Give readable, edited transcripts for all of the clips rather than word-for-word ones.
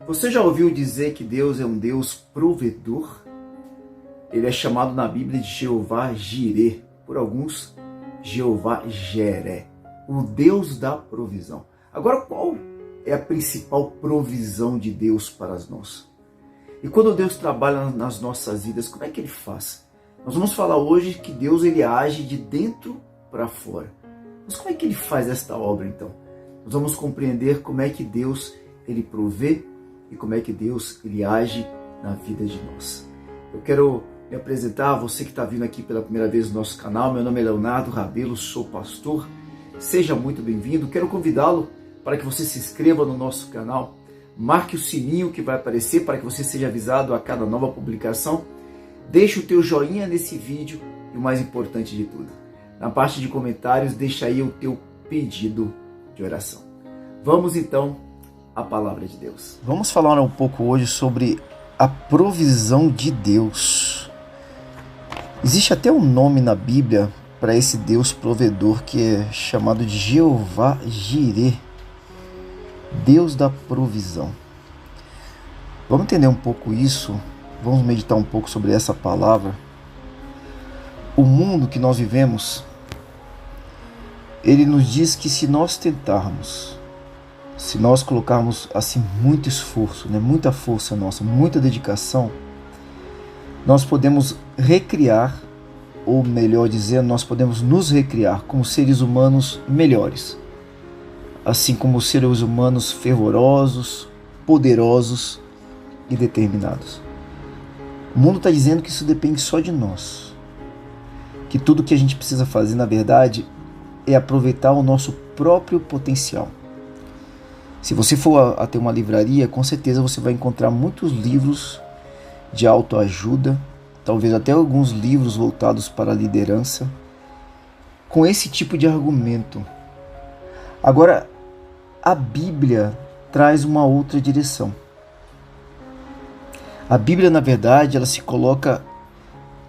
Você já ouviu dizer que Deus é um Deus provedor? Ele é chamado na Bíblia de Jeová Jireh, por alguns, Jeová Jeré, o Deus da provisão. Agora, qual é a principal provisão de Deus para nós? E quando Deus trabalha nas nossas vidas, como é que Ele faz? Nós vamos falar hoje que Deus ele age de dentro para fora. Mas como é que Ele faz esta obra, então? Nós vamos compreender como é que Deus ele provê e como é que Deus ele age na vida de nós. Eu quero me apresentar a você que está vindo aqui pela primeira vez no nosso canal. Meu nome é Leonardo Rabelo, sou pastor. Seja muito bem-vindo. Quero convidá-lo para que você se inscreva no nosso canal. Marque o sininho que vai aparecer para que você seja avisado a cada nova publicação. Deixe o teu joinha nesse vídeo e o mais importante de tudo, na parte de comentários, deixa aí o teu pedido de oração. Vamos então à palavra de Deus. Vamos falar um pouco hoje sobre a provisão de Deus. Existe até um nome na Bíblia para esse Deus provedor que é chamado de Jeová Jireh, Deus da provisão. Vamos entender um pouco isso, vamos meditar um pouco sobre essa palavra. O mundo que nós vivemos, ele nos diz que se nós tentarmos, se nós colocarmos assim muito esforço, muita força nossa, muita dedicação, nós podemos recriar, ou melhor dizendo, nós podemos nos recriar como seres humanos melhores. Assim como seres humanos fervorosos, poderosos e determinados. O mundo está dizendo que isso depende só de nós. Que tudo que a gente precisa fazer, na verdade, é aproveitar o nosso próprio potencial. Se você for até uma livraria, com certeza você vai encontrar muitos livros de autoajuda, talvez até alguns livros voltados para a liderança, com esse tipo de argumento. Agora, a Bíblia traz uma outra direção. A Bíblia, na verdade, ela se coloca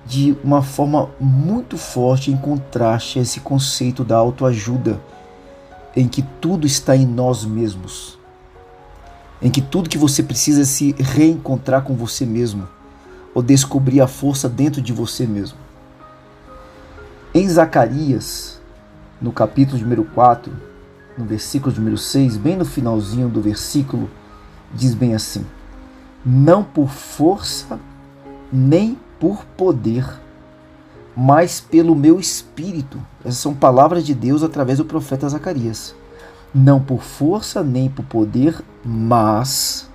de uma forma muito forte em contraste a esse conceito da autoajuda, em que tudo está em nós mesmos, em que tudo que você precisa é se reencontrar com você mesmo, ou descobrir a força dentro de você mesmo. Em Zacarias, no capítulo número 4, no versículo número 6, bem no finalzinho do versículo, diz bem assim: não por força, nem por poder, mas pelo meu espírito. Essas são palavras de Deus através do profeta Zacarias. Não por força nem por poder, mas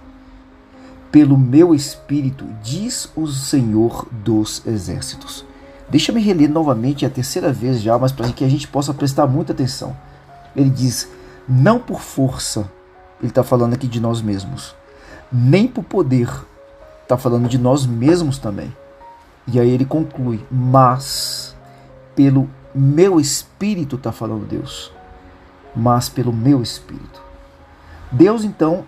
pelo meu espírito, diz o Senhor dos Exércitos. Deixa-me reler novamente a terceira vez já, mas para que a gente possa prestar muita atenção. Ele diz, não por força, ele está falando aqui de nós mesmos, nem por poder, está falando de nós mesmos também. E aí ele conclui, mas pelo meu espírito, está falando Deus, mas pelo meu espírito. Deus, então,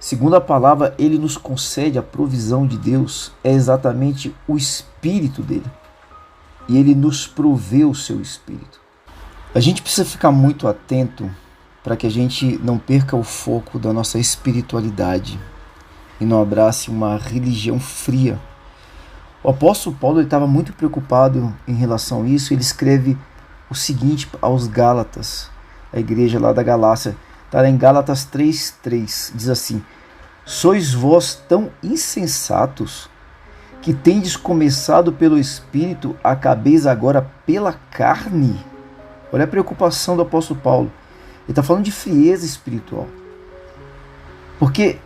segundo a palavra, ele nos concede a provisão de Deus, é exatamente o espírito dele. E ele nos provê o seu espírito. A gente precisa ficar muito atento para que a gente não perca o foco da nossa espiritualidade e não abrace uma religião fria. O apóstolo Paulo estava muito preocupado em relação a isso. Ele escreve o seguinte aos Gálatas, a igreja lá da Galácia. Está em Gálatas 3:3, diz assim: sois vós tão insensatos que tendes começado pelo Espírito, acabeis agora pela carne? Olha a preocupação do apóstolo Paulo. Ele está falando de frieza espiritual. Porque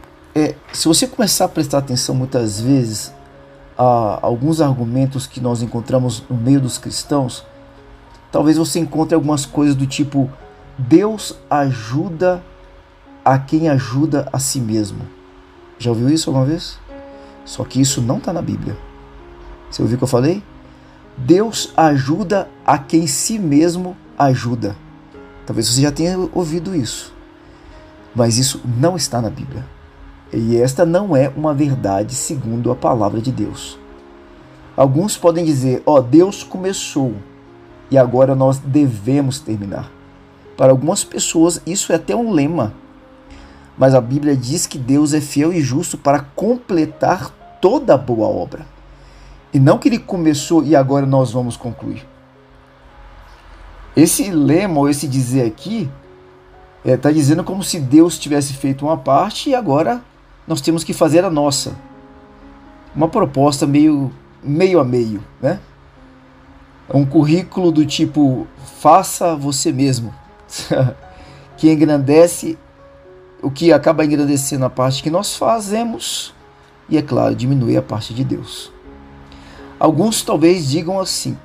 se você começar a prestar atenção muitas vezes a alguns argumentos que nós encontramos no meio dos cristãos, talvez você encontre algumas coisas do tipo: Deus ajuda a quem ajuda a si mesmo. Já ouviu isso alguma vez? Só que isso não está na Bíblia. Você ouviu o que eu falei? Deus ajuda a quem si mesmo ajuda. Talvez você já tenha ouvido isso, mas isso não está na Bíblia. E esta não é uma verdade segundo a palavra de Deus. Alguns podem dizer, Deus começou e agora nós devemos terminar. Para algumas pessoas isso é até um lema. Mas a Bíblia diz que Deus é fiel e justo para completar toda a boa obra. E não que ele começou e agora nós vamos concluir. Esse lema, ou esse dizer aqui, está dizendo como se Deus tivesse feito uma parte e agora nós temos que fazer a nossa. Uma proposta meio a meio, né? É um currículo do tipo, faça você mesmo. Que engrandece, o que acaba engrandecendo a parte que nós fazemos e, é claro, diminui a parte de Deus. Alguns talvez digam assim,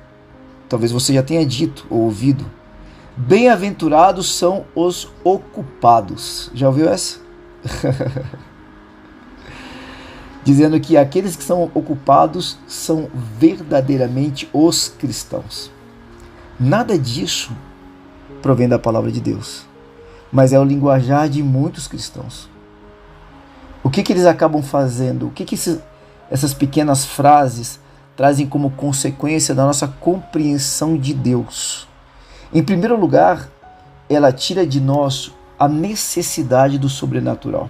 talvez você já tenha dito ou ouvido, bem-aventurados são os ocupados. Já ouviu essa? Dizendo que aqueles que são ocupados são verdadeiramente os cristãos. Nada disso provém da palavra de Deus, mas é o linguajar de muitos cristãos. O que eles acabam fazendo? O que essas pequenas frases trazem como consequência da nossa compreensão de Deus? Em primeiro lugar, ela tira de nós a necessidade do sobrenatural.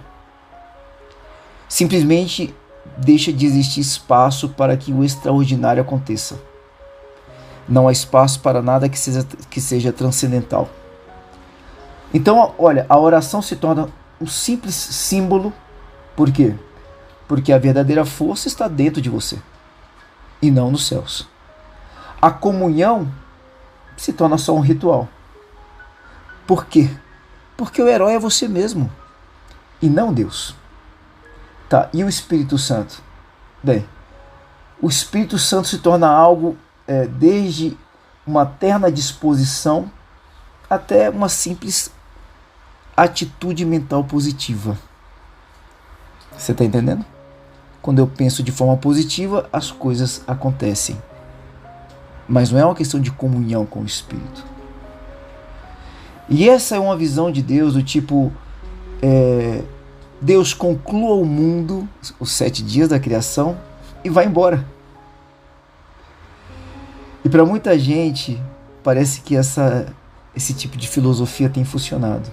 Simplesmente deixa de existir espaço para que o extraordinário aconteça. Não há espaço para nada que seja transcendental. Então, olha, a oração se torna um simples símbolo. Por quê? Porque a verdadeira força está dentro de você e não nos céus. A comunhão se torna só um ritual. Por quê? Porque o herói é você mesmo e não Deus. Tá, e o Espírito Santo? Bem, o Espírito Santo se torna algo desde uma terna disposição até uma simples atitude mental positiva. Você está entendendo? Quando eu penso de forma positiva, as coisas acontecem. Mas não é uma questão de comunhão com o Espírito. E essa é uma visão de Deus do tipo... Deus conclua o mundo, os 7 dias da criação, e vai embora. E para muita gente, parece que esse tipo de filosofia tem funcionado.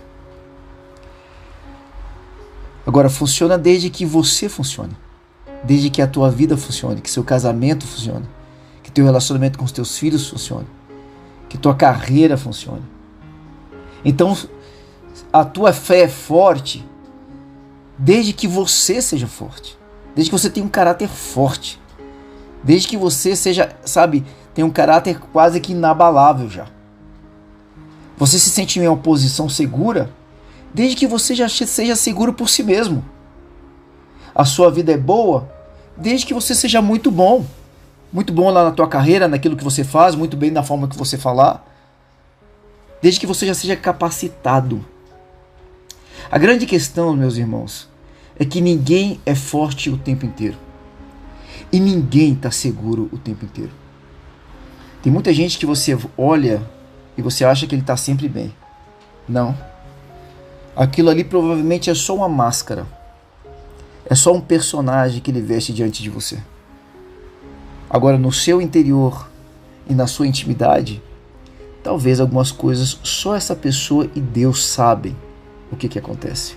Agora, funciona desde que você funcione. Desde que a tua vida funcione, que seu casamento funcione, que teu relacionamento com os teus filhos funcione, que tua carreira funcione. Então, a tua fé é forte desde que você seja forte, desde que você tenha um caráter forte, desde que você seja, tem um caráter quase que inabalável já. Você se sente em uma posição segura desde que você já seja seguro por si mesmo. A sua vida é boa desde que você seja muito bom lá na tua carreira, naquilo que você faz, muito bem na forma que você falar, desde que você já seja capacitado. A grande questão, meus irmãos, é que ninguém é forte o tempo inteiro. E ninguém está seguro o tempo inteiro. Tem muita gente que você olha e você acha que ele está sempre bem. Não. Aquilo ali provavelmente é só uma máscara. É só um personagem que ele veste diante de você. Agora, no seu interior e na sua intimidade, talvez algumas coisas só essa pessoa e Deus sabem o que acontece.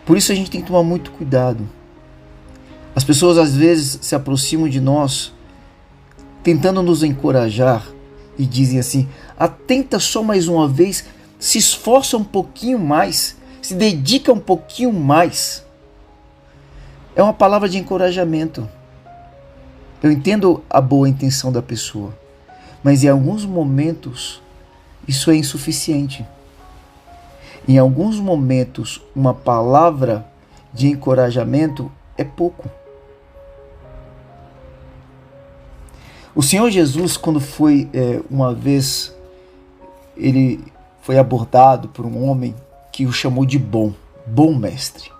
Por isso a gente tem que tomar muito cuidado. As pessoas às vezes se aproximam de nós tentando nos encorajar e dizem assim: tenta só mais uma vez, se esforça um pouquinho mais, se dedica um pouquinho mais. É uma palavra de encorajamento. Eu entendo a boa intenção da pessoa, mas em alguns momentos isso é insuficiente. Em alguns momentos, uma palavra de encorajamento é pouco. O Senhor Jesus, quando foi uma vez, ele foi abordado por um homem que o chamou de bom mestre.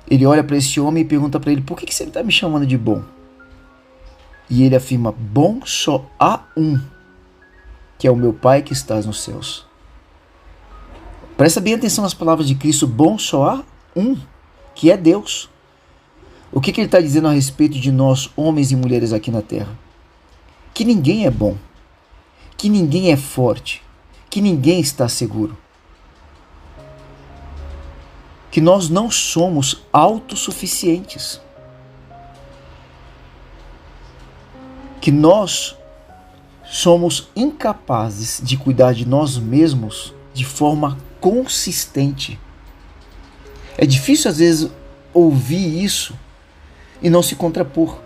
Ele olha para esse homem e pergunta para ele: por que você está me chamando de bom? E ele afirma: bom só há um, que é o meu Pai que estás nos céus. Presta bem atenção nas palavras de Cristo: bom só há um, que é Deus. O que ele está dizendo a respeito de nós, homens e mulheres aqui na terra? Que ninguém é bom, que ninguém é forte, que ninguém está seguro, que nós não somos autossuficientes, que nós somos incapazes de cuidar de nós mesmos de forma consistente. É difícil às vezes ouvir isso e não se contrapor,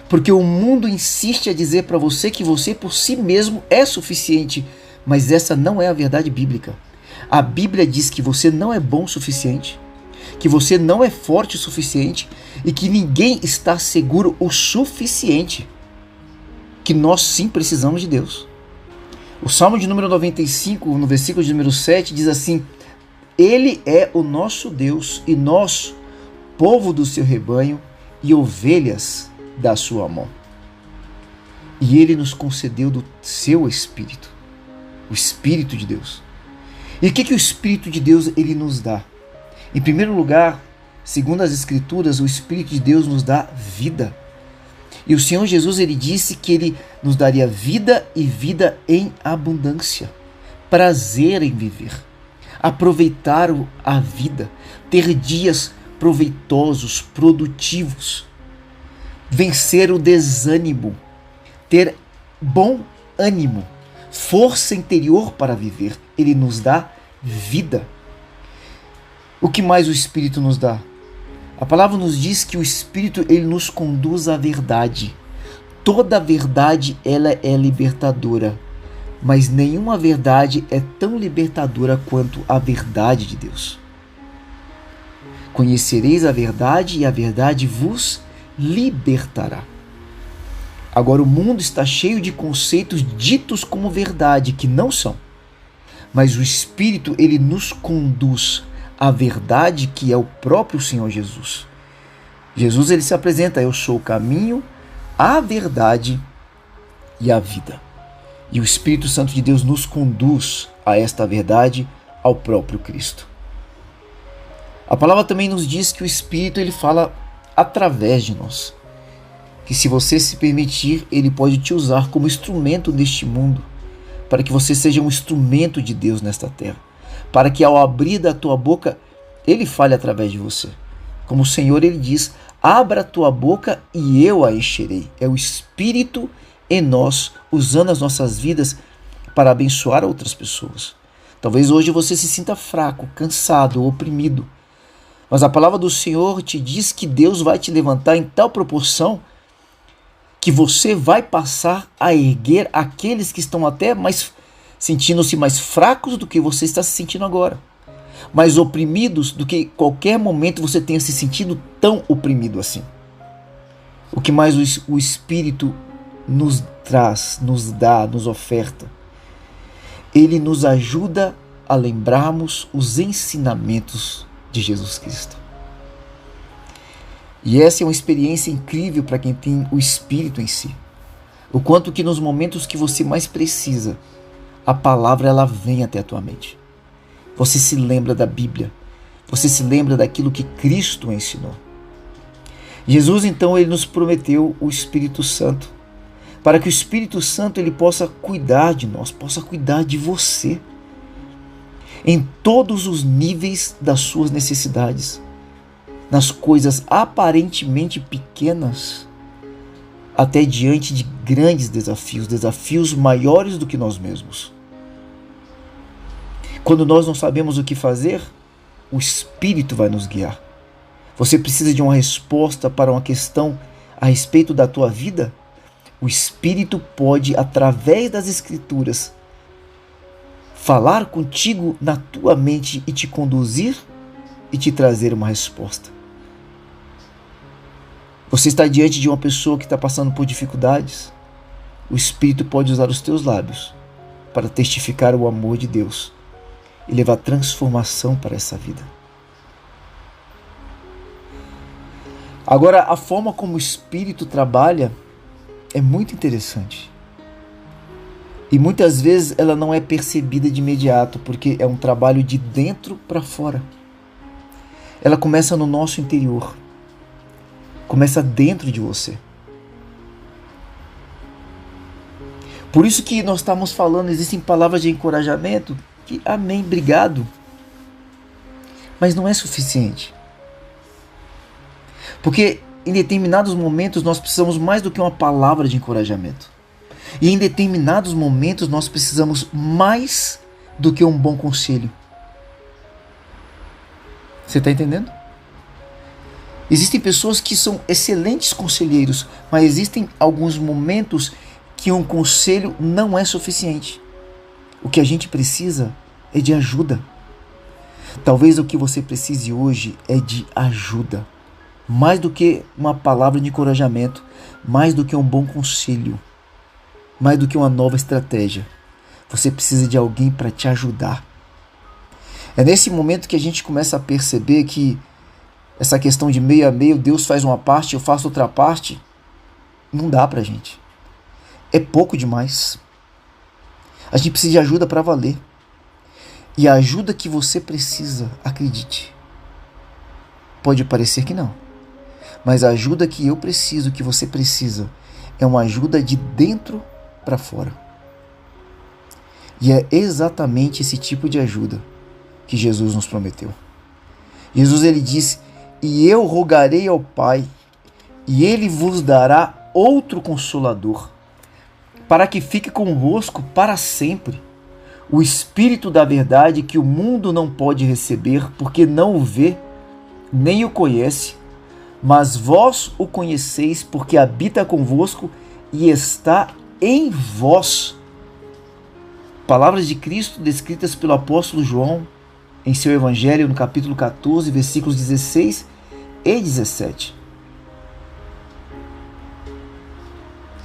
porque o mundo insiste a dizer para você que você por si mesmo é suficiente, mas essa não é a verdade bíblica. A Bíblia diz que você não é bom o suficiente, que você não é forte o suficiente e que ninguém está seguro o suficiente, que nós sim precisamos de Deus. O Salmo de número 95, no versículo de número 7, diz assim: Ele é o nosso Deus e nós, povo do seu rebanho e ovelhas da sua mão. E Ele nos concedeu do seu Espírito, o Espírito de Deus. E o que o Espírito de Deus ele nos dá? Em primeiro lugar, segundo as Escrituras, o Espírito de Deus nos dá vida. E o Senhor Jesus ele disse que Ele nos daria vida e vida em abundância, prazer em viver, aproveitar a vida, ter dias proveitosos, produtivos, vencer o desânimo, ter bom ânimo, força interior para viver. Ele nos dá vida. O que mais o Espírito nos dá? A palavra nos diz que o Espírito ele nos conduz à verdade. Toda verdade ela é libertadora, mas nenhuma verdade é tão libertadora quanto a verdade de Deus. Conhecereis a verdade e a verdade vos libertará. Agora o mundo está cheio de conceitos ditos como verdade, que não são. Mas o Espírito ele nos conduz à verdade que é o próprio Senhor Jesus. Jesus ele se apresenta: eu sou o caminho, a verdade e a vida. E o Espírito Santo de Deus nos conduz a esta verdade, ao próprio Cristo. A palavra também nos diz que o Espírito ele fala através de nós. Que se você se permitir, ele pode te usar como instrumento neste mundo, para que você seja um instrumento de Deus nesta terra, para que ao abrir da tua boca, ele fale através de você. Como o Senhor ele diz: abra a tua boca e eu a encherei. É o Espírito em nós, usando as nossas vidas para abençoar outras pessoas. Talvez hoje você se sinta fraco, cansado, oprimido, mas a palavra do Senhor te diz que Deus vai te levantar em tal proporção que você vai passar a erguer aqueles que estão até mais sentindo-se mais fracos do que você está se sentindo agora, mais oprimidos do que qualquer momento você tenha se sentido tão oprimido assim. O que mais o Espírito nos traz, nos dá, nos oferta? Ele nos ajuda a lembrarmos os ensinamentos de Jesus Cristo. E essa é uma experiência incrível para quem tem o Espírito em si. O quanto que nos momentos que você mais precisa, a palavra ela vem até a tua mente. Você se lembra da Bíblia. Você se lembra daquilo que Cristo ensinou. Jesus então ele nos prometeu o Espírito Santo, para que o Espírito Santo ele possa cuidar de nós, possa cuidar de você em todos os níveis das suas necessidades, nas coisas aparentemente pequenas, até diante de grandes desafios, desafios maiores do que nós mesmos. Quando nós não sabemos o que fazer, o Espírito vai nos guiar. Você precisa de uma resposta para uma questão a respeito da tua vida? O Espírito pode, através das Escrituras, falar contigo na tua mente e te conduzir e te trazer uma resposta. Você está diante de uma pessoa que está passando por dificuldades. O Espírito pode usar os teus lábios para testificar o amor de Deus e levar transformação para essa vida. Agora, a forma como o Espírito trabalha é muito interessante. E muitas vezes ela não é percebida de imediato, porque é um trabalho de dentro para fora. Ela começa no nosso interior. Começa dentro de você. Por isso que nós estamos falando, existem palavras de encorajamento, que amém, obrigado, mas não é suficiente. Porque em determinados momentos nós precisamos mais do que uma palavra de encorajamento. E em determinados momentos nós precisamos mais do que um bom conselho. Você está entendendo? Existem pessoas que são excelentes conselheiros, mas existem alguns momentos que um conselho não é suficiente. O que a gente precisa é de ajuda. Talvez o que você precise hoje é de ajuda. Mais do que uma palavra de encorajamento, mais do que um bom conselho, mais do que uma nova estratégia. Você precisa de alguém para te ajudar. É nesse momento que a gente começa a perceber que essa questão de meio a meio, Deus faz uma parte, eu faço outra parte, não dá pra gente. É pouco demais. A gente precisa de ajuda para valer. E a ajuda que você precisa, acredite, pode parecer que não. Mas a ajuda que eu preciso, que você precisa, é uma ajuda de dentro para fora. E é exatamente esse tipo de ajuda que Jesus nos prometeu. Jesus, ele disse: e eu rogarei ao Pai, e ele vos dará outro Consolador, para que fique convosco para sempre, o Espírito da verdade, que o mundo não pode receber, porque não o vê, nem o conhece, mas vós o conheceis, porque habita convosco e está em vós. Palavras de Cristo descritas pelo apóstolo João em seu Evangelho, no capítulo 14, versículos 16 e 17.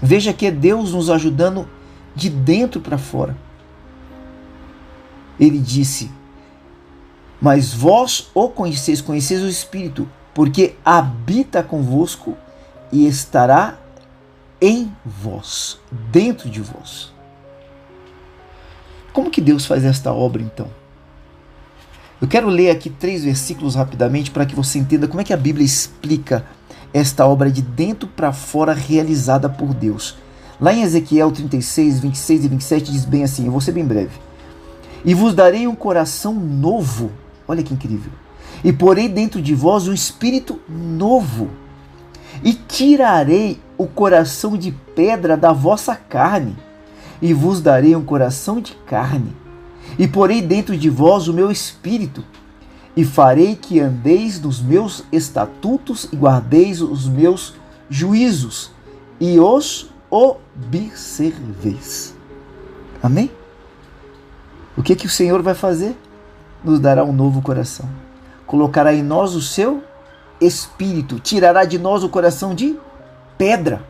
Veja que é Deus nos ajudando de dentro para fora. Ele disse: mas vós o conheceis, conheceis o Espírito, porque habita convosco e estará em vós, dentro de vós. Como que Deus faz esta obra então? Eu quero ler aqui 3 versículos rapidamente para que você entenda como é que a Bíblia explica esta obra de dentro para fora realizada por Deus. Lá em Ezequiel 36, 26 e 27 diz bem assim, eu vou ser bem breve. E vos darei um coração novo, olha que incrível, e porei dentro de vós um espírito novo, e tirarei o coração de pedra da vossa carne, e vos darei um coração de carne, e porei dentro de vós o meu espírito, e farei que andeis nos meus estatutos e guardeis os meus juízos, e os observeis. Amém? O que o Senhor vai fazer? Nos dará um novo coração. Colocará em nós o seu espírito. Tirará de nós o coração de pedra.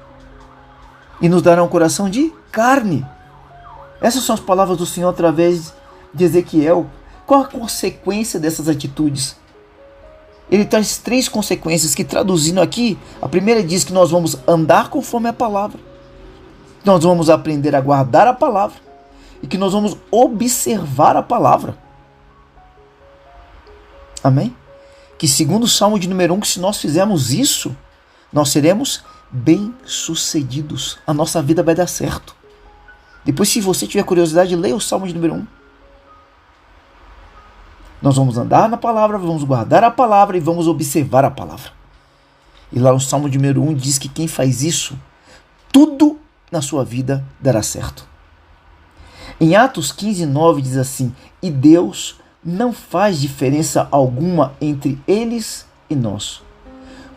E nos dará um coração de carne. Essas são as palavras do Senhor através de Ezequiel. Qual a consequência dessas atitudes? Ele traz 3 consequências que, traduzindo aqui, a primeira diz que nós vamos andar conforme a palavra. Nós vamos aprender a guardar a palavra. E que nós vamos observar a palavra. Amém? Que segundo o Salmo de número 1, que se nós fizermos isso, nós seremos bem-sucedidos. A nossa vida vai dar certo. Depois, se você tiver curiosidade, leia o Salmo de número 1. Nós vamos andar na palavra, vamos guardar a palavra e vamos observar a palavra. E lá no Salmo de número 1 diz que quem faz isso, tudo na sua vida dará certo. Em Atos 15, 9 diz assim, e Deus não faz diferença alguma entre eles e nós,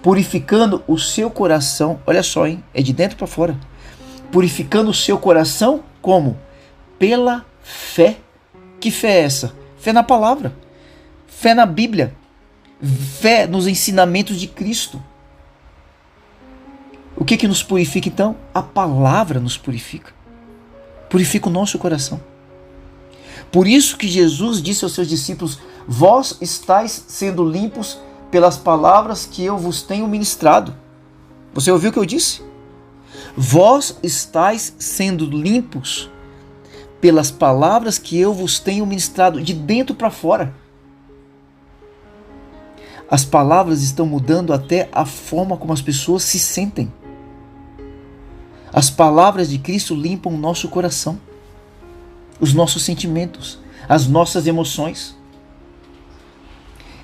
purificando o seu coração, olha só, hein? É de dentro para fora, purificando o seu coração como? Pela fé. Que fé é essa? Fé na palavra, fé na Bíblia, fé nos ensinamentos de Cristo. O que nos purifica então? A palavra nos purifica. Purifica o nosso coração. Por isso que Jesus disse aos seus discípulos, vós estáis sendo limpos pelas palavras que eu vos tenho ministrado. Você ouviu o que eu disse? Vós estáis sendo limpos pelas palavras que eu vos tenho ministrado, de dentro para fora. As palavras estão mudando até a forma como as pessoas se sentem. As palavras de Cristo limpam o nosso coração, os nossos sentimentos, as nossas emoções.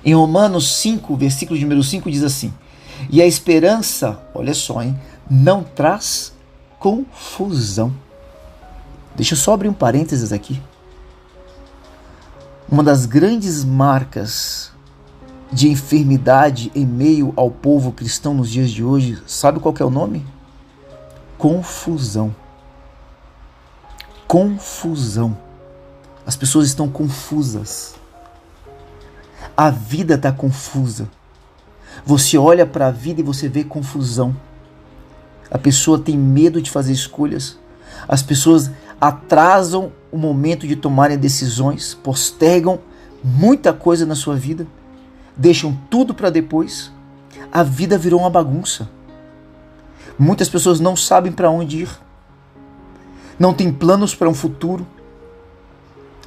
Em Romanos 5, versículo número 5 diz assim: e a esperança, olha só, não traz confusão. Deixa eu só abrir um parênteses aqui. Uma das grandes marcas de enfermidade em meio ao povo cristão nos dias de hoje, sabe qual que é o nome? Confusão. Confusão. As pessoas estão confusas. A vida está confusa. Você olha para a vida e você vê confusão. A pessoa tem medo de fazer escolhas. As pessoas atrasam o momento de tomarem decisões, postergam muita coisa na sua vida, deixam tudo para depois. A vida virou uma bagunça. Muitas pessoas não sabem para onde ir, não têm planos para um futuro.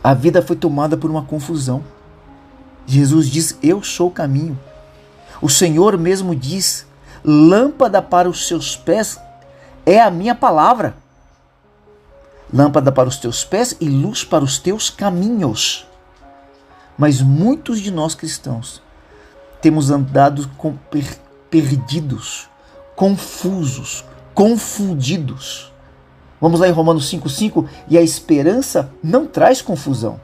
A vida foi tomada por uma confusão. Jesus diz: eu sou o caminho. O Senhor mesmo diz: lâmpada para os seus pés é a minha palavra. Lâmpada para os teus pés e luz para os teus caminhos. Mas muitos de nós cristãos temos andado perdidos, confusos, confundidos. Vamos lá em Romanos 5,5: e a esperança não traz confusão,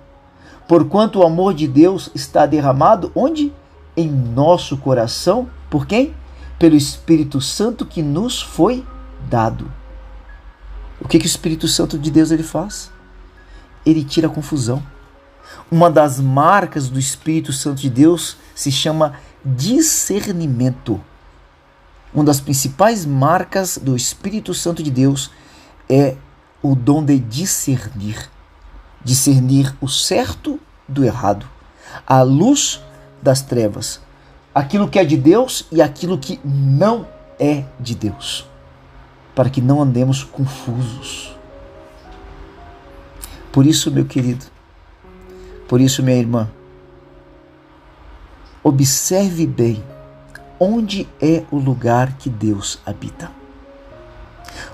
porquanto o amor de Deus está derramado onde? Em nosso coração. Por quem? Pelo Espírito Santo que nos foi dado. O que o Espírito Santo de Deus ele faz? Ele tira a confusão. Uma das marcas do Espírito Santo de Deus se chama discernimento. Uma das principais marcas do Espírito Santo de Deus é o dom de discernir. Discernir o certo do errado, a luz das trevas, aquilo que é de Deus e aquilo que não é de Deus, para que não andemos confusos. Por isso, meu querido, por isso, minha irmã, observe bem onde é o lugar que Deus habita.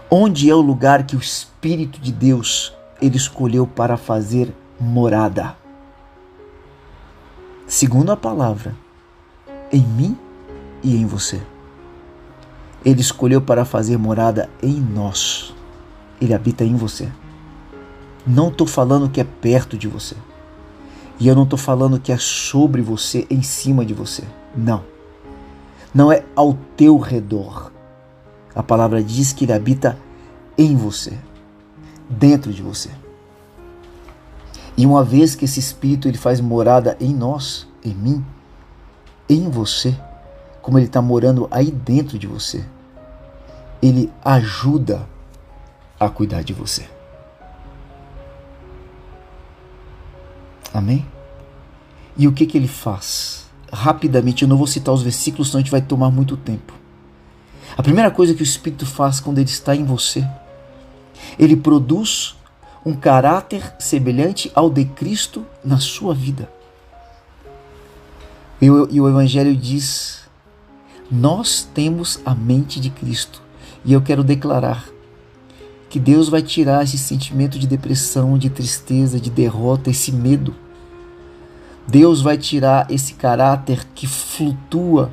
Onde é o lugar que o Espírito de Deus ele escolheu para fazer morada. Segundo a palavra, em mim e em você. Ele escolheu para fazer morada em nós. Ele habita em você. Não estou falando que é perto de você. E eu não estou falando que é sobre você, em cima de você. Não. Não é ao teu redor. A palavra diz que ele habita em você, dentro de você. E uma vez que esse Espírito ele faz morada em nós, em mim, em você, como ele está morando aí dentro de você, ele ajuda a cuidar de você. Amém? E o que ele faz? Rapidamente, eu não vou citar os versículos, senão a gente vai tomar muito tempo. A primeira coisa que o Espírito faz quando ele está em você, ele produz um caráter semelhante ao de Cristo na sua vida. E o Evangelho diz: nós temos a mente de Cristo. E eu quero declarar que Deus vai tirar esse sentimento de depressão, de tristeza, de derrota, esse medo. Deus vai tirar esse caráter que flutua,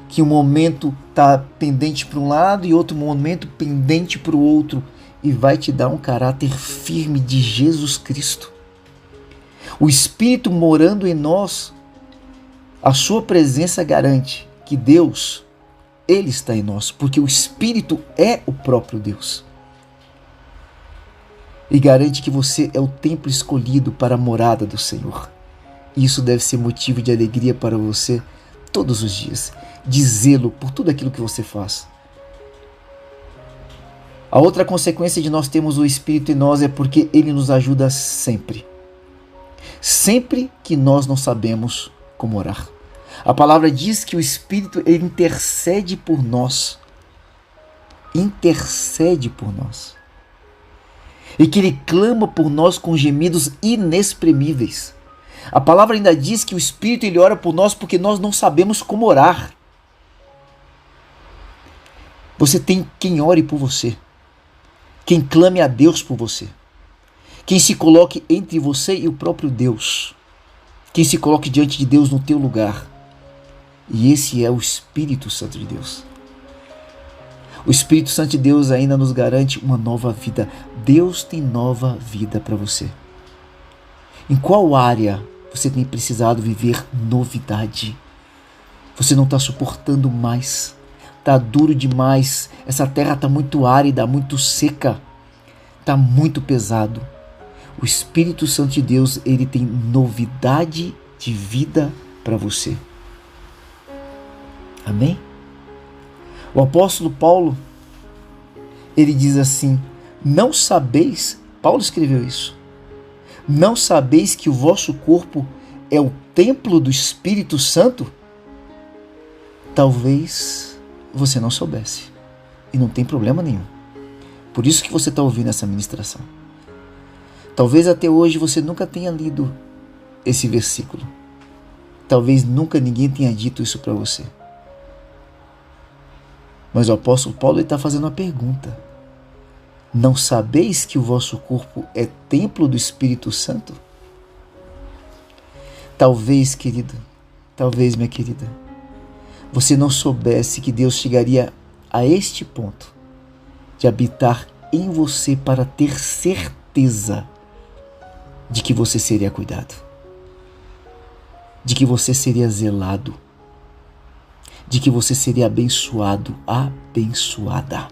que um momento está pendente para um lado e outro momento pendente para o outro, e vai te dar um caráter firme de Jesus Cristo. O Espírito morando em nós, a sua presença garante que Deus, ele está em nós, porque o Espírito é o próprio Deus. E garante que você é o templo escolhido para a morada do Senhor. Isso deve ser motivo de alegria para você todos os dias, de zelo por tudo aquilo que você faz. A outra consequência de nós termos o Espírito em nós é porque ele nos ajuda sempre. Sempre que nós não sabemos como orar. A palavra diz que o Espírito ele intercede por nós. Intercede por nós. E que ele clama por nós com gemidos inexprimíveis. A palavra ainda diz que o Espírito ele ora por nós porque nós não sabemos como orar. Você tem quem ore por você. quem clame a Deus por você, quem se coloque entre você e o próprio Deus, quem se coloque diante de Deus no teu lugar. E esse é o Espírito Santo de Deus. O Espírito Santo de Deus ainda nos garante uma nova vida. Deus tem nova vida para você. Em qual área você tem precisado viver novidade? Você não está suportando mais. Está duro demais. Essa terra está muito árida, muito seca. Está muito pesado. O Espírito Santo de Deus, ele tem novidade de vida para você. Amém? O apóstolo Paulo, ele diz assim: não sabeis, Paulo escreveu isso, não sabeis que o vosso corpo é o templo do Espírito Santo? Talvez você não soubesse, e não tem problema nenhum. Por isso que você está ouvindo essa ministração. Talvez até hoje você nunca tenha lido esse versículo. Talvez nunca ninguém tenha dito isso para você. Mas o apóstolo Paulo está fazendo uma pergunta. Não sabeis que o vosso corpo é templo do Espírito Santo? Talvez, querido, talvez, minha querida, você não soubesse que Deus chegaria a este ponto de habitar em você para ter certeza de que você seria cuidado, de que você seria zelado, de que você seria abençoado, abençoada.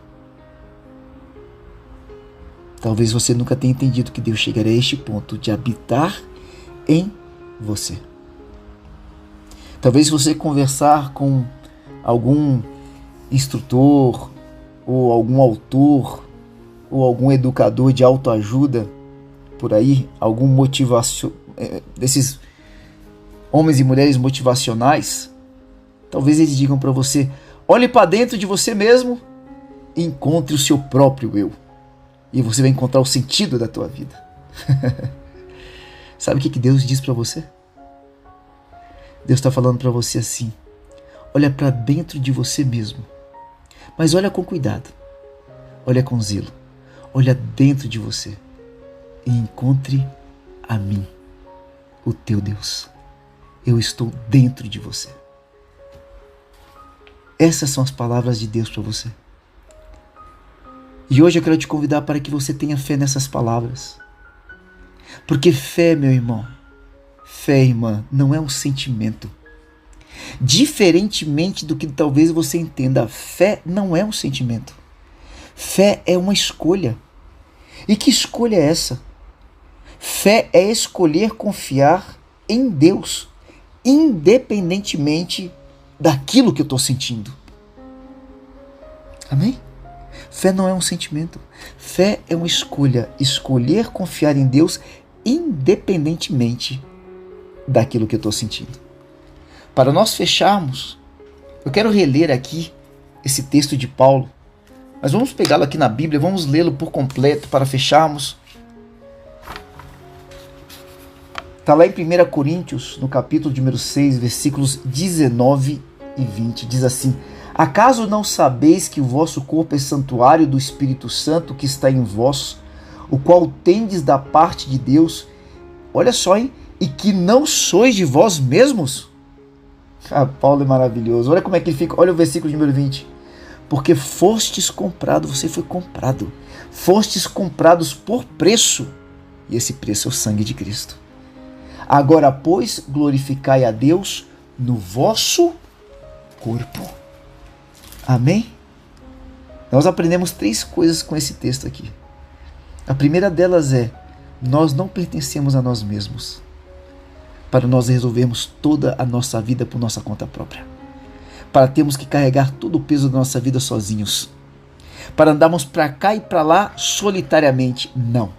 Talvez você nunca tenha entendido que Deus chegaria a este ponto de habitar em você. Talvez você conversar com algum instrutor, ou algum autor, ou algum educador de autoajuda, por aí, algum motivação, desses homens e mulheres motivacionais, talvez eles digam para você: olhe para dentro de você mesmo e encontre o seu próprio eu. E você vai encontrar o sentido da tua vida. Sabe o que Deus diz para você? Deus está falando para você assim: olha para dentro de você mesmo, mas olha com cuidado, olha com zelo, olha dentro de você e encontre a mim, o teu Deus. Eu estou dentro de você. Essas são as palavras de Deus para você. E hoje eu quero te convidar para que você tenha fé nessas palavras. Porque fé, meu irmão, fé, irmã, não é um sentimento. Diferentemente do que talvez você entenda, fé não é um sentimento. Fé é uma escolha. E que escolha é essa? Fé é escolher confiar em Deus, independentemente daquilo que eu estou sentindo. Amém? Fé não é um sentimento. Fé é uma escolha. Escolher confiar em Deus independentemente daquilo que eu estou sentindo. Para nós fecharmos, eu quero reler aqui esse texto de Paulo. Mas vamos pegá-lo aqui na Bíblia, vamos lê-lo por completo para fecharmos. Está lá em 1 Coríntios, no capítulo de número 6, versículos 19 e 20. Diz assim: acaso não sabeis que o vosso corpo é santuário do Espírito Santo que está em vós, o qual tendes da parte de Deus? Olha só, hein? E que não sois de vós mesmos? Ah, Paulo é maravilhoso. Olha como é que ele fica. Olha o versículo de número 20. Porque fostes comprado, você foi comprado. Fostes comprados por preço. E esse preço é o sangue de Cristo. Agora, pois, glorificai a Deus no vosso corpo. Amém? Nós aprendemos 3 coisas com esse texto aqui. A primeira delas é: nós não pertencemos a nós mesmos para nós resolvermos toda a nossa vida por nossa conta própria, para termos que carregar todo o peso da nossa vida sozinhos, para andarmos para cá e para lá solitariamente. Não.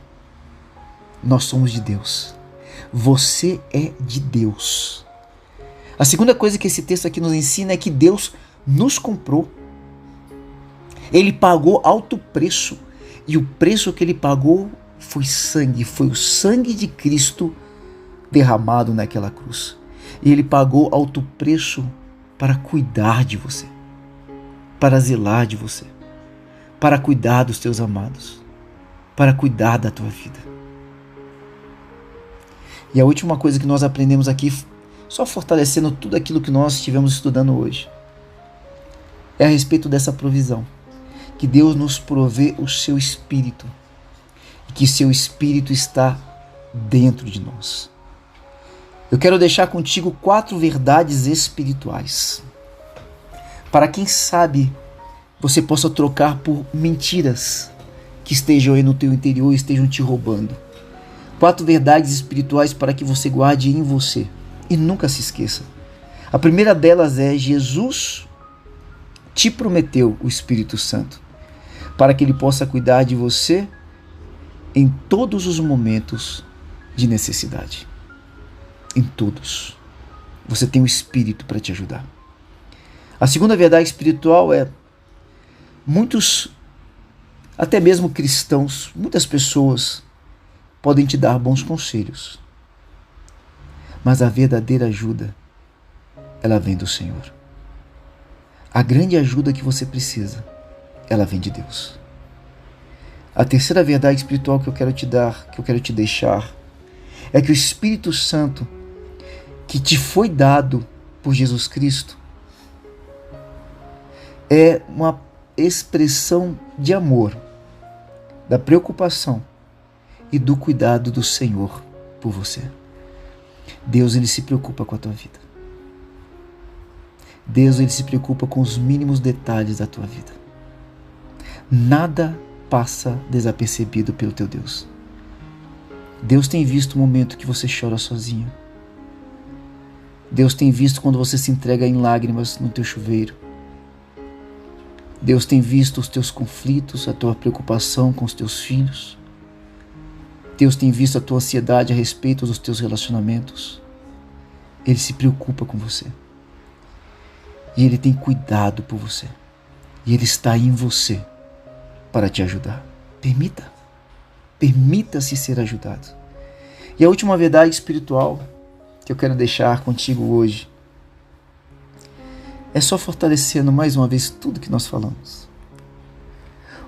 Nós somos de Deus. Você é de Deus. A segunda coisa que esse texto aqui nos ensina é que Deus nos comprou. Ele pagou alto preço. E o preço que ele pagou foi sangue. Foi o sangue de Cristo derramado naquela cruz. E ele pagou alto preço para cuidar de você, para zelar de você, para cuidar dos teus amados. para cuidar da tua vida. E a última coisa que nós aprendemos aqui, só fortalecendo tudo aquilo que nós estivemos estudando hoje, é a respeito dessa provisão. Que Deus nos provê o seu Espírito. E que seu Espírito está dentro de nós. Eu quero deixar contigo 4 verdades espirituais. Para quem sabe, você possa trocar por mentiras que estejam aí no teu interior e estejam te roubando. 4 verdades espirituais para que você guarde em você e nunca se esqueça. A primeira delas é: Jesus te prometeu o Espírito Santo para que ele possa cuidar de você em todos os momentos de necessidade. Em todos. Você tem o Espírito para te ajudar. A segunda verdade espiritual é: muitos, até mesmo cristãos, muitas pessoas podem te dar bons conselhos, mas a verdadeira ajuda, ela vem do Senhor. A grande ajuda que você precisa, ela vem de Deus. A terceira verdade espiritual que eu quero te dar, que eu quero te deixar, é que o Espírito Santo que te foi dado por Jesus Cristo é uma expressão de amor, da preocupação e do cuidado do Senhor por você. Deus, ele se preocupa com a tua vida. Deus, ele se preocupa com os mínimos detalhes da tua vida. Nada passa desapercebido pelo teu Deus. Deus tem visto o momento que você chora sozinho. Deus tem visto quando você se entrega em lágrimas no teu chuveiro. Deus tem visto os teus conflitos, a tua preocupação com os teus filhos. Deus tem visto a tua ansiedade a respeito dos teus relacionamentos. Ele se preocupa com você. E Ele tem cuidado por você. E Ele está em você para te ajudar. Permita-se ser ajudado. E a última verdade espiritual que eu quero deixar contigo hoje é só fortalecendo mais uma vez tudo que nós falamos.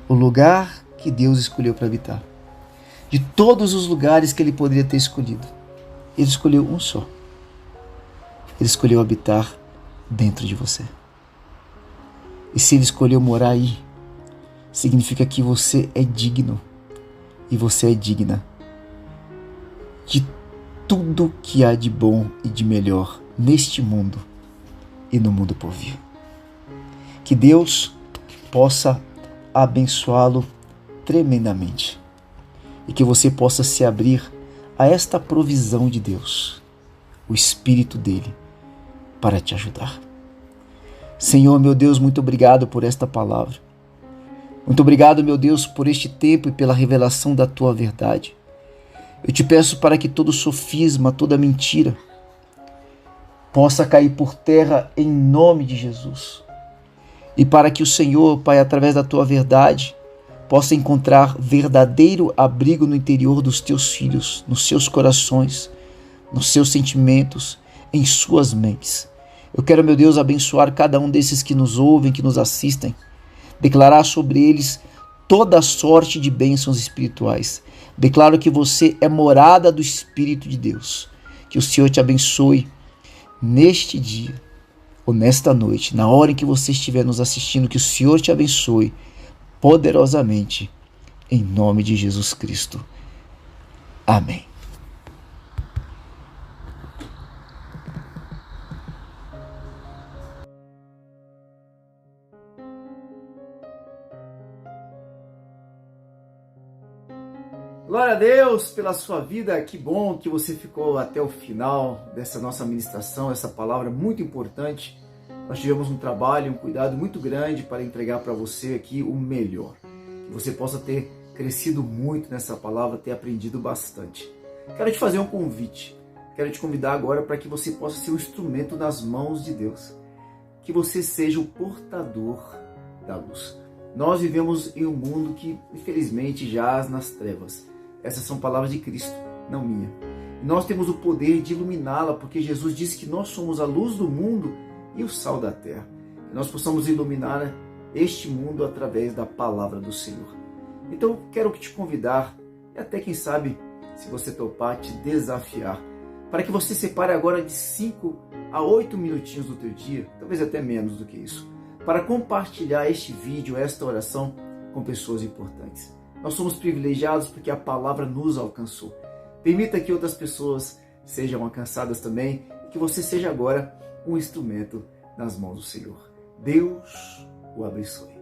O lugar que Deus escolheu para habitar. De todos os lugares que Ele poderia ter escolhido, Ele escolheu um só. Ele escolheu habitar dentro de você. E se Ele escolheu morar aí, significa que você é digno e você é digna de tudo que há de bom e de melhor neste mundo e no mundo por vir. Que Deus possa abençoá-lo tremendamente e que você possa se abrir a esta provisão de Deus, o Espírito dele, para te ajudar. Senhor, meu Deus, muito obrigado por esta palavra. Muito obrigado, meu Deus, por este tempo e pela revelação da tua verdade. Eu te peço para que todo sofisma, toda mentira possa cair por terra em nome de Jesus. E para que o Senhor, Pai, através da tua verdade, possa encontrar verdadeiro abrigo no interior dos teus filhos, nos seus corações, nos seus sentimentos, em suas mentes. Eu quero, meu Deus, abençoar cada um desses que nos ouvem, que nos assistem, declarar sobre eles toda sorte de bênçãos espirituais. Declaro que você é morada do Espírito de Deus. Que o Senhor te abençoe neste dia ou nesta noite, na hora em que você estiver nos assistindo, que o Senhor te abençoe poderosamente, em nome de Jesus Cristo. Amém. Glória a Deus pela sua vida, que bom que você ficou até o final dessa nossa ministração, essa palavra muito importante. Nós tivemos um trabalho, um cuidado muito grande para entregar para você aqui o melhor. Que você possa ter crescido muito nessa palavra, ter aprendido bastante. Quero te fazer um convite, quero te convidar agora para que você possa ser um instrumento nas mãos de Deus. Que você seja o portador da luz. Nós vivemos em um mundo que, infelizmente, jaz nas trevas. Essas são palavras de Cristo, não minha. Nós temos o poder de iluminá-la, porque Jesus disse que nós somos a luz do mundo e o sal da terra. Que nós possamos iluminar este mundo através da palavra do Senhor. Então quero te convidar, e até quem sabe, se você topar, te desafiar, para que você separe agora de 5 a 8 minutinhos do teu dia, talvez até menos do que isso, para compartilhar este vídeo, esta oração com pessoas importantes. Nós somos privilegiados porque a palavra nos alcançou. Permita que outras pessoas sejam alcançadas também e que você seja agora um instrumento nas mãos do Senhor. Deus o abençoe.